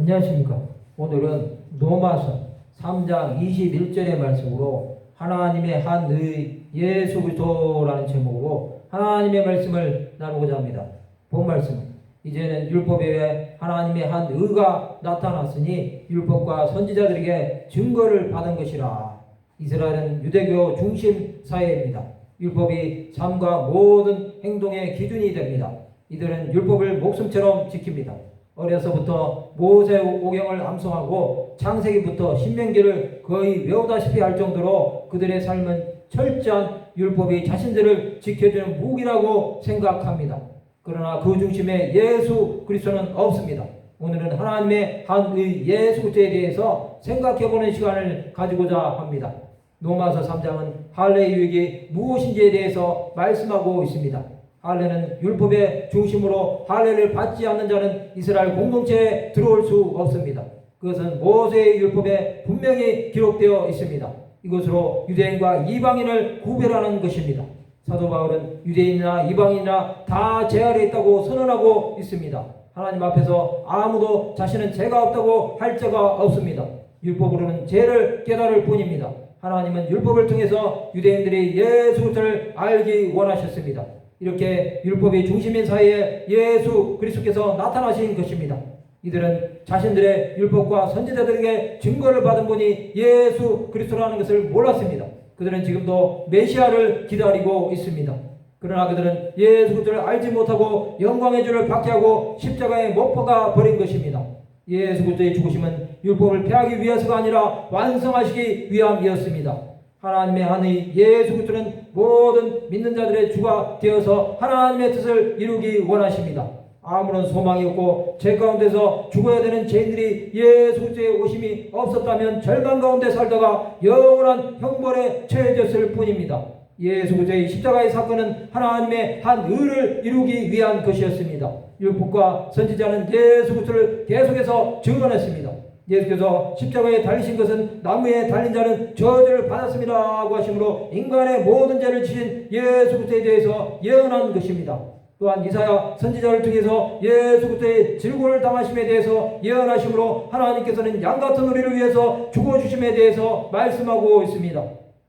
안녕하십니까. 오늘은 로마서 3장 21절의 말씀으로 하나님의 한 의 예수 그리스도라는 제목으로 하나님의 말씀을 나누고자 합니다. 본 말씀은 이제는 율법 외에 하나님의 한 의가 나타났으니 율법과 선지자들에게 증거를 받은 것이라. 이스라엘은 유대교 중심 사회입니다. 율법이 삶과 모든 행동의 기준이 됩니다. 이들은 율법을 목숨처럼 지킵니다. 어려서부터 모세오경을 암송하고 창세기부터 신명기를 거의 외우다시피 할 정도로 그들의 삶은 철저한 율법이 자신들을 지켜주는 무기라고 생각합니다. 그러나 그 중심에 예수 그리스도는 없습니다. 오늘은 하나님의 한 의 예수 그리스도에 대해서 생각해보는 시간을 가지고자 합니다. 로마서 3장은 할례 유익이 무엇인지에 대해서 말씀하고 있습니다. 할례는 율법의 중심으로 할례를 받지 않는 자는 이스라엘 공동체에 들어올 수 없습니다. 그것은 모세의 율법에 분명히 기록되어 있습니다. 이것으로 유대인과 이방인을 구별하는 것입니다. 사도 바울은 유대인이나 이방인이나 다 제 아래에 있다고 선언하고 있습니다. 하나님 앞에서 아무도 자신은 죄가 없다고 할 자가 없습니다. 율법으로는 죄를 깨달을 뿐입니다. 하나님은 율법을 통해서 유대인들이 예수 그리스도를 알기 원하셨습니다. 이렇게 율법이 중심인 사이에 예수 그리스도께서 나타나신 것입니다. 이들은 자신들의 율법과 선지자들에게 증거를 받은 분이 예수 그리스도라는 것을 몰랐습니다. 그들은 지금도 메시아를 기다리고 있습니다. 그러나 그들은 예수 그리스도를 알지 못하고 영광의 주를 박해하고 십자가에 못 박아 버린 것입니다. 예수 그리스도의 죽으심은 율법을 폐하기 위해서가 아니라 완성하시기 위함이었습니다. 하나님의 한의 예수 그리스도는 모든 믿는 자들의 주가 되어서 하나님의 뜻을 이루기 원하십니다. 아무런 소망이 없고 죄 가운데서 죽어야 되는 죄인들이 예수 그리스도의 오심이 없었다면 절망 가운데 살다가 영원한 형벌에 처해졌을 뿐입니다. 예수 그리스도의 십자가의 사건은 하나님의 한 의를 이루기 위한 것이었습니다. 율법과 선지자는 예수 그리스도를 계속해서 증언했습니다. 예수께서 십자가에 달리신 것은 나무에 달린 자는 저주를 받았습니다라고 하심으로 인간의 모든 죄를 지신 예수 그리스도에 대해서 예언한 것입니다. 또한 이사야 선지자를 통해서 예수 그리스도의 질고를 당하심에 대해서 예언하심으로 하나님께서는 양같은 우리를 위해서 죽어주심에 대해서 말씀하고 있습니다.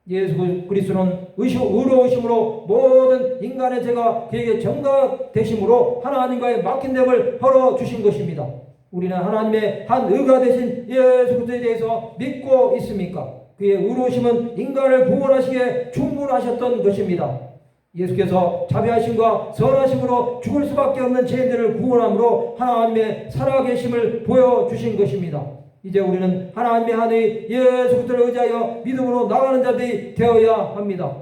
예수 그리스도는 의로우심으로 모든 인간의 죄가 그에게 전가되심으로 하나님과의 막힌 댐을 헐어주신 것입니다. 우리는 하나님의 한 의가 되신 예수 그리스도에 대해서 믿고 있습니까? 그의 의로우심은 인간을 구원하시기에 충분하셨던 것입니다. 예수께서 자비하심과 선하심으로 죽을 수밖에 없는 죄인들을 구원함으로 하나님의 살아계심을 보여주신 것입니다. 이제 우리는 하나님의 한의 예수 그리스도를 의지하여 믿음으로 나가는 자들이 되어야 합니다.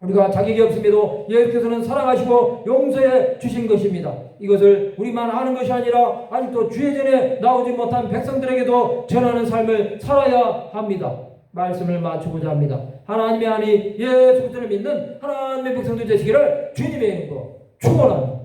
우리가 자격이 없음에도 예수께서는 사랑하시고 용서해 주신 것입니다. 이것을 우리만 아는 것이 아니라 아직도 주의 전에 나오지 못한 백성들에게도 전하는 삶을 살아야 합니다. 말씀을 마치고자 합니다. 하나님의 한이 예수 그리스도를 믿는 하나님의 백성들 되시기를 주님의 이름으로 축원합니다.